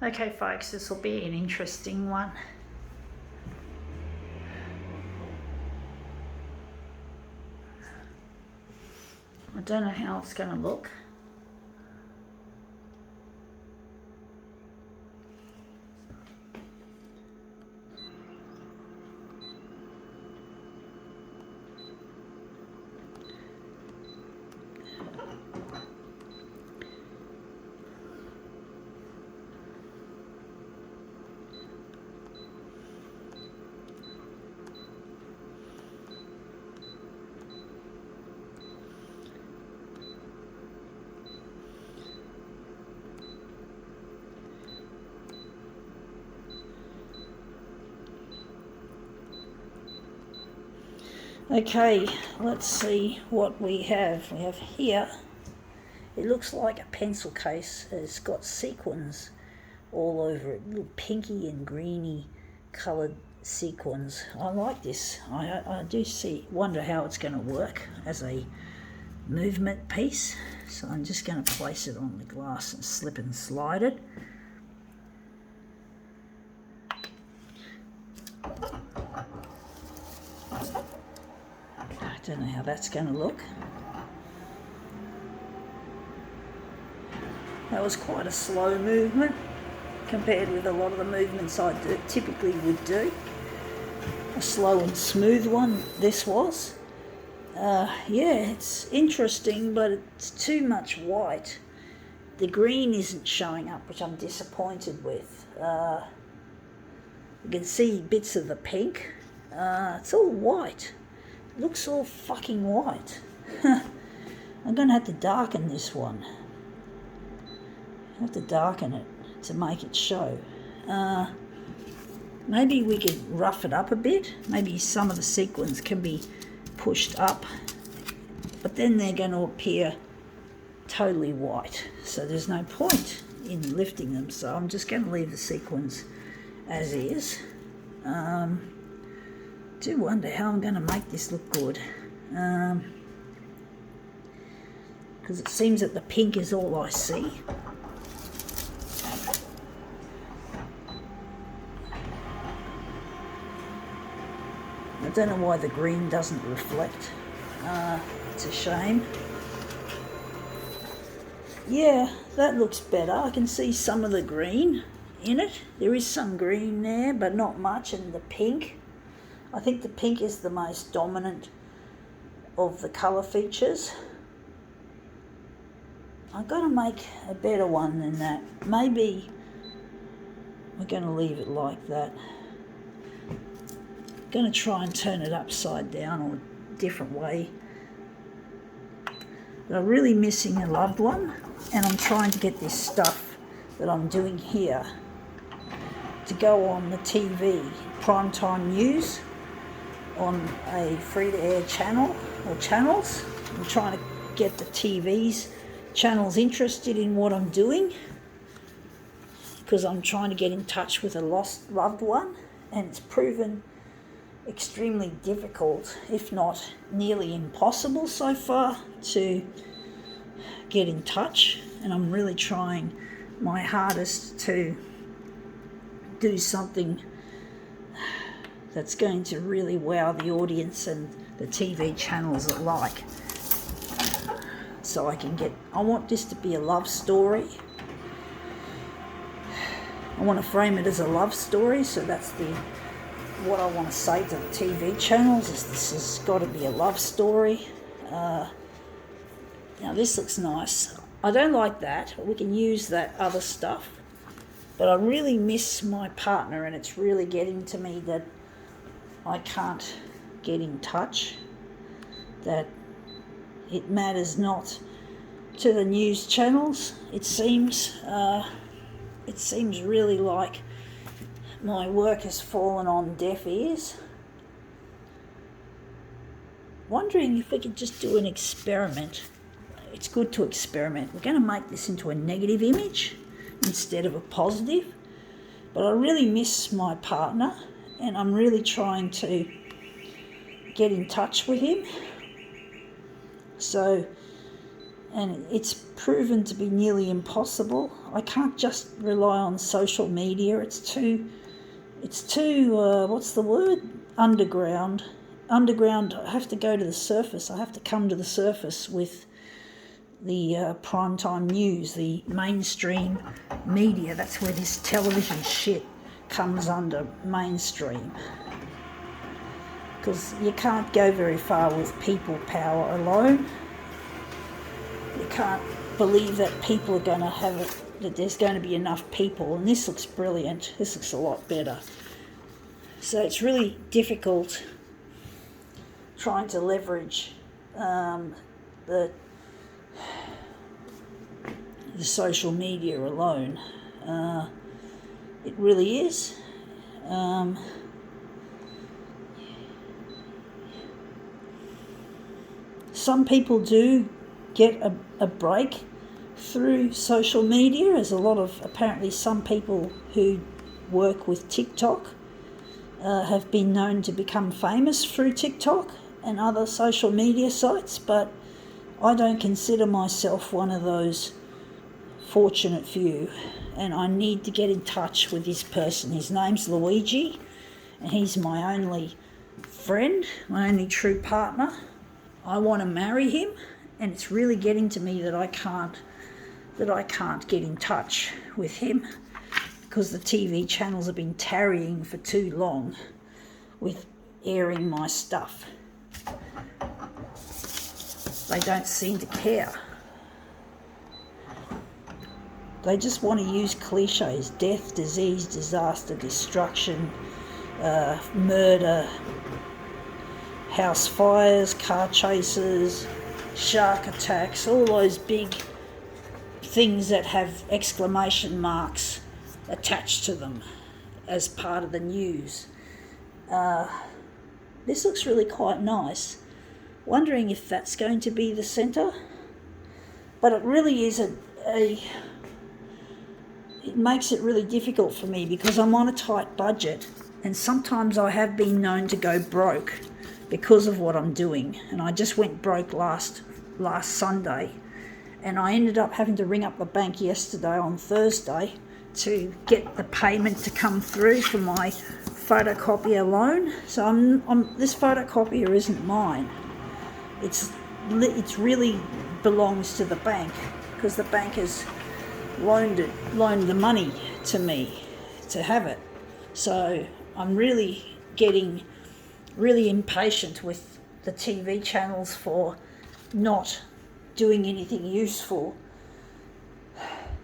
Okay folks, this will be an interesting one. I don't know how it's going to look. Okay, let's see what we have. We have here, it looks like a pencil case. It's got sequins all over it, little pinky and greeny coloured sequins. I like this. I do wonder how it's going to work as a movement piece. So I'm just going to place it on the glass and slip and slide it. I don't know how that's going to look. That was quite a slow movement compared with a lot of the movements I typically would do. A slow and smooth one this was. Yeah, it's interesting, but it's too much white. The green isn't showing up, which I'm disappointed with. You can see bits of the pink. It's all white. It looks all fucking white. I'm going to have to darken this one. I have to darken it to make it show. Maybe we could rough it up a bit. Maybe some of the sequins can be pushed up, but then they're going to appear totally white. So there's no point in lifting them. So I'm just going to leave the sequins as is. Do wonder how I'm going to make this look good. Because it seems that the pink is all I see. I don't know why the green doesn't reflect. It's a shame. Yeah, that looks better. I can see some of the green in it. There is some green there, but not much. And the pink, I think the pink is the most dominant of the colour features. I've got to make a better one than that. Maybe we're going to leave it like that. Going to try and turn it upside down or a different way. But I'm really missing a loved one, and I'm trying to get this stuff that I'm doing here to go on the TV, primetime news, on a free-to-air channel or channels. I'm trying to get the TV's channels interested in what I'm doing, because I'm trying to get in touch with a lost loved one, and it's proven extremely difficult, if not nearly impossible so far, to get in touch. And I'm really trying my hardest to do something that's going to really wow the audience and the TV channels alike. So I want this to be a love story. I want to frame it as a love story, so that's what I want to say to the TV channels is this has got to be a love story. Now this looks nice. I don't like that. We can use that other stuff. But I really miss my partner, and it's really getting to me that I can't get in touch. That it matters not to the news channels. It seems really like my work has fallen on deaf ears. Wondering if we could just do an experiment. It's good to experiment. We're going to make this into a negative image instead of a positive. But I really miss my partner, and I'm really trying to get in touch with him. So and it's proven to be nearly impossible. I can't just rely on social media. It's too what's the word? Underground. I have to go to the surface. I have to come to the surface with the primetime news, the mainstream media. That's where this television shit comes under mainstream. Because you can't go very far with people power alone. You can't believe that people are going to have it, that there's going to be enough people. And this looks brilliant. This looks a lot better. So it's really difficult trying to leverage the social media alone. It really is. Some people do get a break through social media. There's apparently some people who work with TikTok have been known to become famous through TikTok and other social media sites, but I don't consider myself one of those fortunate few, and I need to get in touch with this person. His name's Luigi, and he's my only friend, my only true partner. I want to marry him, and it's really getting to me that I can't get in touch with him because the TV channels have been tarrying for too long with airing my stuff. They don't seem to care. They just want to use cliches: death, disease, disaster, destruction, murder, house fires, car chases, shark attacks, all those big things that have exclamation marks attached to them as part of the news. This looks really quite nice. Wondering if that's going to be the centre. But it really is it makes it really difficult for me because I'm on a tight budget, and sometimes I have been known to go broke because of what I'm doing. And I just went broke last Sunday, and I ended up having to ring up the bank yesterday on Thursday to get the payment to come through for my photocopier loan. So this photocopier isn't mine. It's really belongs to the bank because the bank has loaned the money to me to have it. So I'm really getting really impatient with the TV channels for not doing anything useful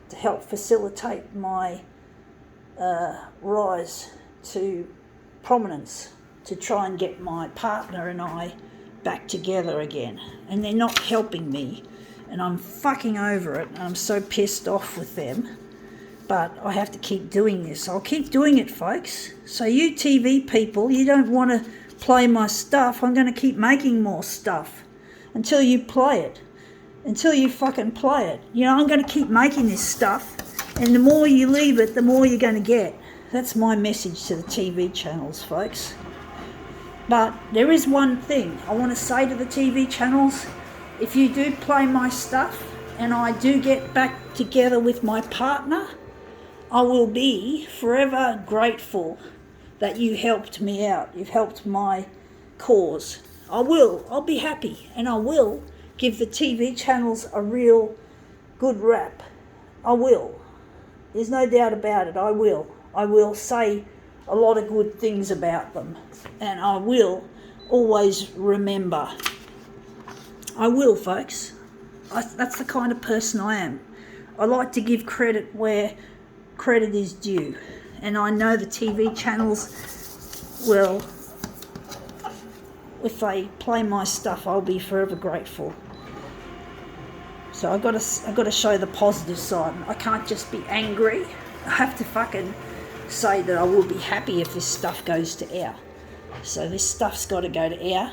to help facilitate my rise to prominence, to try and get my partner and I back together again. And they're not helping me, and I'm fucking over it, and I'm so pissed off with them. But I have to keep doing this. I'll keep doing it, folks. So you TV people, you don't want to play my stuff, I'm going to keep making more stuff until you play it. Until you fucking play it. You know, I'm going to keep making this stuff, and the more you leave it, the more you're going to get. That's my message to the TV channels, folks. But there is one thing I want to say to the TV channels. If you do play my stuff and I do get back together with my partner, I will be forever grateful that you helped me out. You've helped my cause. I'll be happy, and I will give the TV channels a real good rap. I will. There's no doubt about it. I will. I will say a lot of good things about them, and I will always remember. I will, folks. That's the kind of person I am. I like to give credit where credit is due, and I know the TV channels will. If they play my stuff, I'll be forever grateful. So I've got to show the positive side. I can't just be angry. I have to fucking say that I will be happy if this stuff goes to air. So this stuff's got to go to air.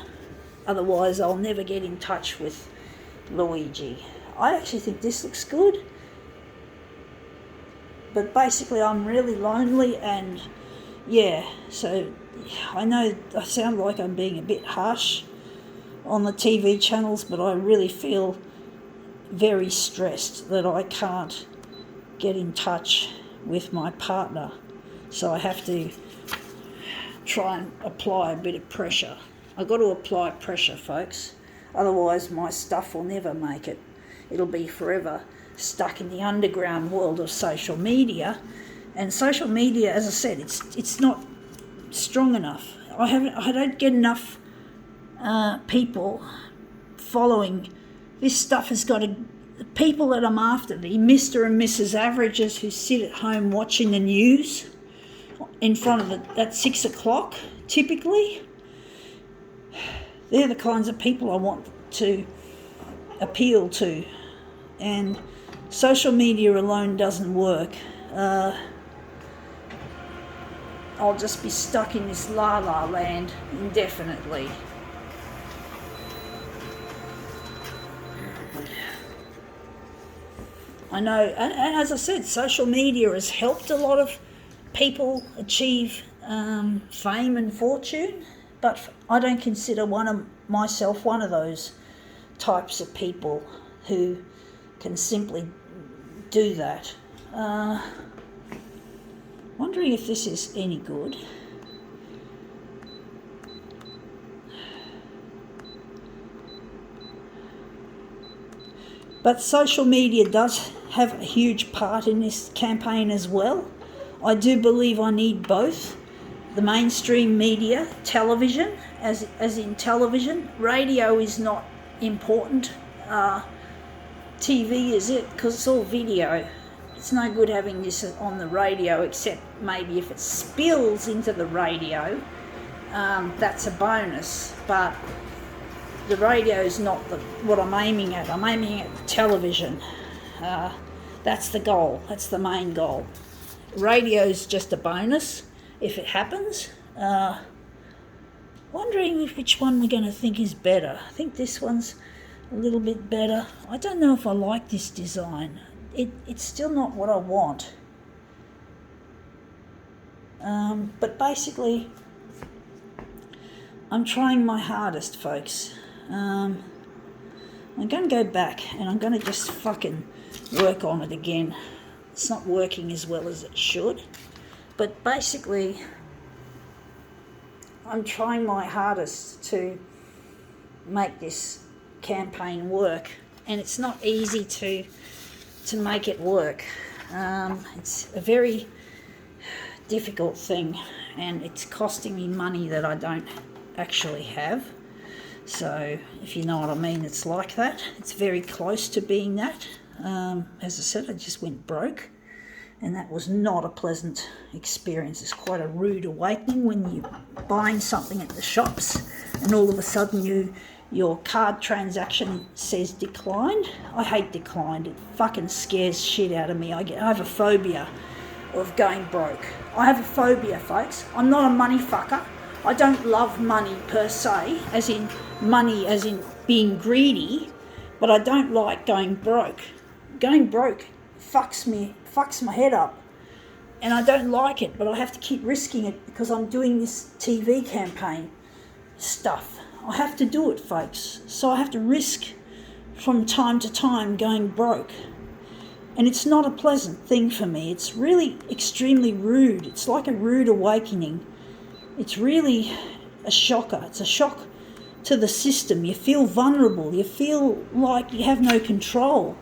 Otherwise, I'll never get in touch with Luigi. I actually think this looks good. But basically, I'm really lonely, and yeah, so I know I sound like I'm being a bit harsh on the TV channels, but I really feel very stressed that I can't get in touch with my partner. So I have to try and apply a bit of pressure. I've got to apply pressure, folks. Otherwise my stuff will never make it. It'll be forever stuck in the underground world of social media. And social media, as I said, it's not strong enough. I don't get enough people following. This stuff has got to, the people that I'm after, the Mr. and Mrs. Averages who sit at home watching the news in front of at 6 o'clock, typically, they're the kinds of people I want to appeal to. And social media alone doesn't work. I'll just be stuck in this la-la land indefinitely. I know, and as I said, social media has helped a lot of people achieve fame and fortune, but I don't consider myself one of those types of people who can simply do that. Wondering if this is any good. But social media does have a huge part in this campaign as well. I do believe I need both. The mainstream media, television, as in television. Radio is not important. TV is it, because it's all video. It's no good having this on the radio, except maybe if it spills into the radio, that's a bonus. But the radio is not what I'm aiming at. I'm aiming at the television. That's the goal. That's the main goal. Radio is just a bonus if it happens. Wondering which one we're going to think is better. I think this one's a little bit better. I don't know if I like this design. It's still not what I want. But basically, I'm trying my hardest, folks. I'm going to go back and I'm going to just fucking work on it again. It's not working as well as it should. But basically, I'm trying my hardest to make this campaign work. And it's not easy to make it work. It's a very difficult thing, and it's costing me money that I don't actually have. So if you know what I mean, it's like that. It's very close to being that. As I said, I just went broke, and that was not a pleasant experience. It's quite a rude awakening when you're buying something at the shops and all of a sudden your card transaction says declined. I hate declined. It fucking scares shit out of me. I have a phobia of going broke. I have a phobia, folks. I'm not a money fucker. I don't love money per se, as in money as in being greedy, but I don't like going broke. Going broke fucks my head up, and I don't like it, but I have to keep risking it because I'm doing this TV campaign stuff. I have to do it, folks. So I have to risk from time to time going broke. And it's not a pleasant thing for me. It's really extremely rude. It's like a rude awakening. It's really a shocker. It's a shock to the system. You feel vulnerable. You feel like you have no control.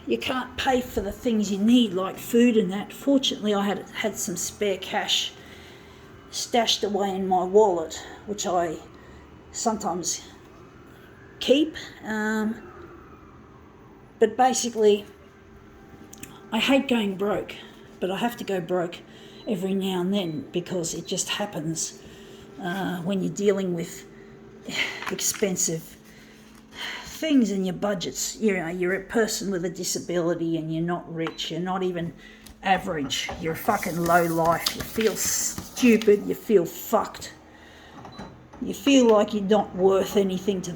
You can't pay for the things you need, like food and that. Fortunately, I had some spare cash stashed away in my wallet, which I sometimes keep. But basically, I hate going broke, but I have to go broke every now and then because it just happens when you're dealing with expensive things in your budgets. You know, you're a person with a disability and you're not rich, you're not even average, you're fucking low life, you feel stupid, you feel fucked, you feel like you're not worth anything to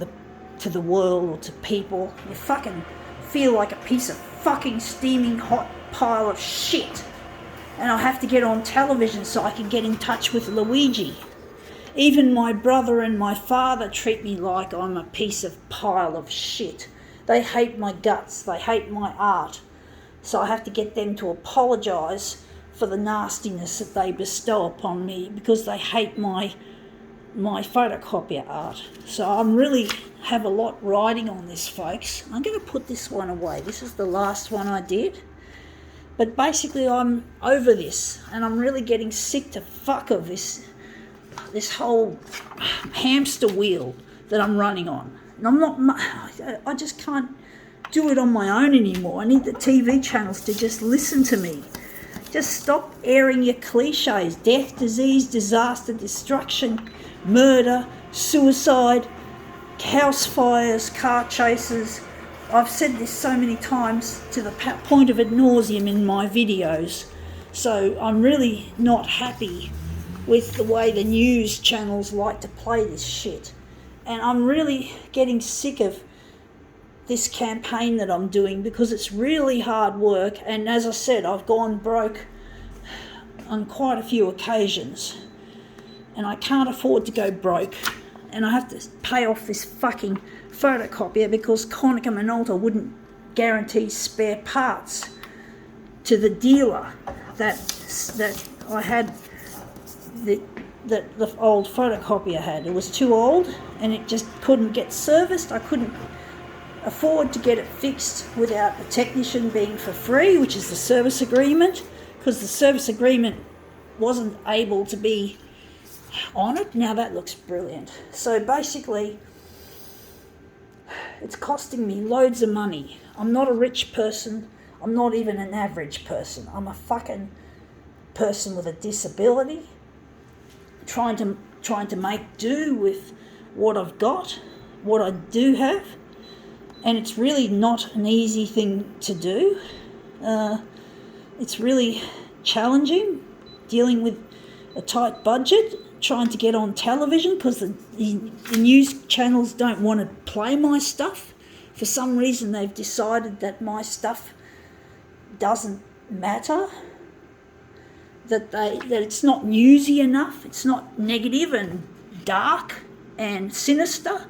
the world or to people. You fucking feel like a piece of fucking steaming hot pile of shit, and I have to get on television so I can get in touch with Luigi. Even my brother and my father treat me like I'm a piece of pile of shit. They hate my guts. They hate my art. So I have to get them to apologise for the nastiness that they bestow upon me because they hate my photocopier art. So I'm really have a lot riding on this, folks. I'm going to put this one away. This is the last one I did. But basically I'm over this, and I'm really getting sick to fuck of this whole hamster wheel that I'm running on. And I just can't do it on my own anymore. I need the TV channels to just listen to me. Just stop airing your cliches. Death, disease, disaster, destruction, murder, suicide, house fires, car chases. I've said this so many times to the point of ad nauseum in my videos. So I'm really not happy with the way the news channels like to play this shit. And I'm really getting sick of this campaign that I'm doing because it's really hard work. And as I said, I've gone broke on quite a few occasions. And I can't afford to go broke. And I have to pay off this fucking photocopier because Konica Minolta wouldn't guarantee spare parts to the dealer that I had, that the old photocopier had. It was too old and it just couldn't get serviced. I couldn't afford to get it fixed without a technician being for free, which is the service agreement, because the service agreement wasn't able to be on it. Now that looks brilliant. So basically it's costing me loads of money. I'm not a rich person. I'm not even an average person. I'm a fucking person with a disability, trying to make do with what I've got, what I do have, and it's really not an easy thing to do. It's really challenging dealing with a tight budget, trying to get on television because the news channels don't want to play my stuff. For some reason they've decided that my stuff doesn't matter, that it's not newsy enough, it's not negative and dark and sinister.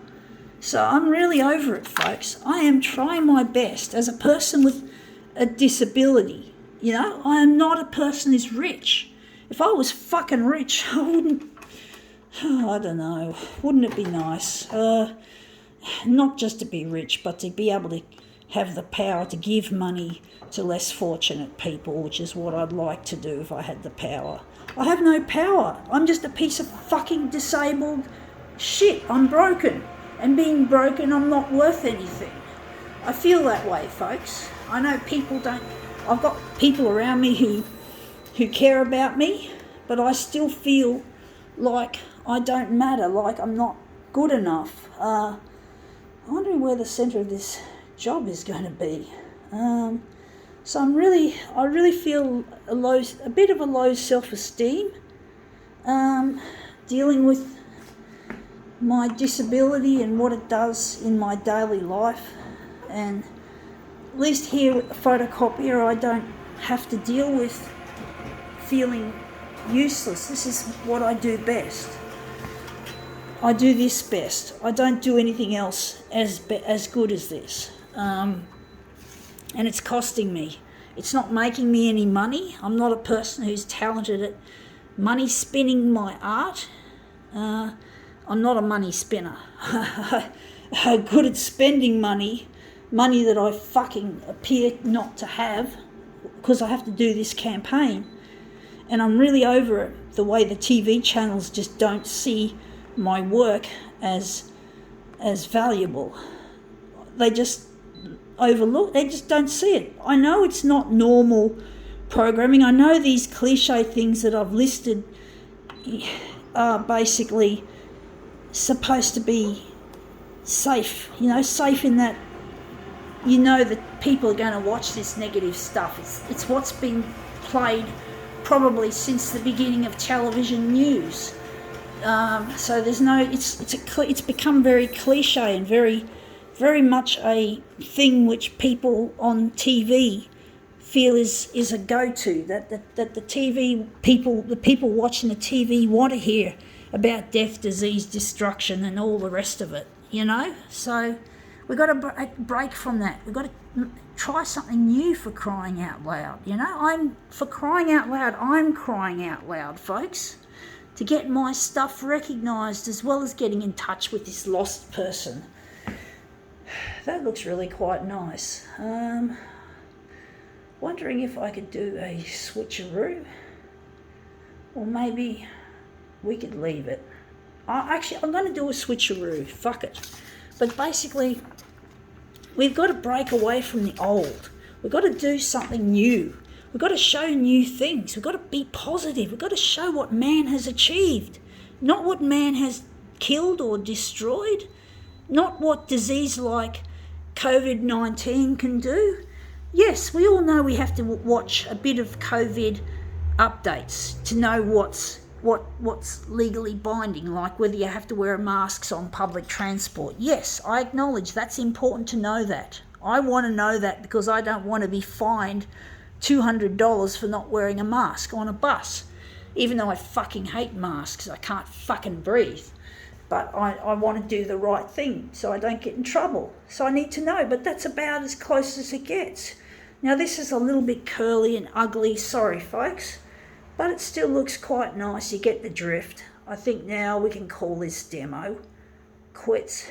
So I'm really over it, folks. I am trying my best as a person with a disability. You know, I am not a person who's rich. If I was fucking rich, I wouldn't, I don't know, wouldn't it be nice? Not just to be rich, but to be able to have the power to give money to less fortunate people, which is what I'd like to do if I had the power. I have no power. I'm just a piece of fucking disabled shit. I'm broken. And being broken, I'm not worth anything. I feel that way, folks. I know people don't... I've got people around me who care about me, but I still feel like I don't matter, like I'm not good enough. I'm wondering where the centre of this job is going to be. So I really feel a bit of a low self-esteem, dealing with my disability and what it does in my daily life. And at least here with the photocopier, I don't have to deal with feeling useless. This is what I do best. I do this best. I don't do anything else as good as this. And it's costing me. It's not making me any money. I'm not a person who's talented at money spinning my art. I'm not a money spinner. I'm good at spending money that I fucking appear not to have because I have to do this campaign. And I'm really over it, the way the TV channels just don't see my work as valuable. They just overlook, they just don't see it. I know it's not normal programming. I know these cliche things that I've listed are basically supposed to be safe, safe in that that people are going to watch this negative stuff. It's what's been played probably since the beginning of television news. So there's no, it's become very cliche and very, very much a thing which people on TV feel is a go-to, that the TV people, the people watching the TV want to hear about death, disease, destruction and all the rest of it, So We've got to break from that. We've got to try something new, for crying out loud. You know, I'm crying out loud, folks, to get my stuff recognised, as well as getting in touch with this lost person. That looks really quite nice. Wondering if I could do a switcheroo, or maybe we could leave it. I'm going to do a switcheroo. Fuck it. But basically, we've got to break away from the old. We've got to do something new. We've got to show new things. We've got to be positive. We've got to show what man has achieved, not what man has killed or destroyed, not what disease like COVID-19 can do. Yes, we all know we have to watch a bit of COVID updates to know what's legally binding, like whether you have to wear masks on public transport. Yes, I acknowledge that's important to know that. I want to know that because I don't want to be fined $200 for not wearing a mask on a bus, even though I fucking hate masks. I can't fucking breathe. But I want to do the right thing so I don't get in trouble. So I need to know, but that's about as close as it gets. Now this is a little bit curly and ugly, sorry folks, but it still looks quite nice. You get the drift. I think now we can call this demo quits.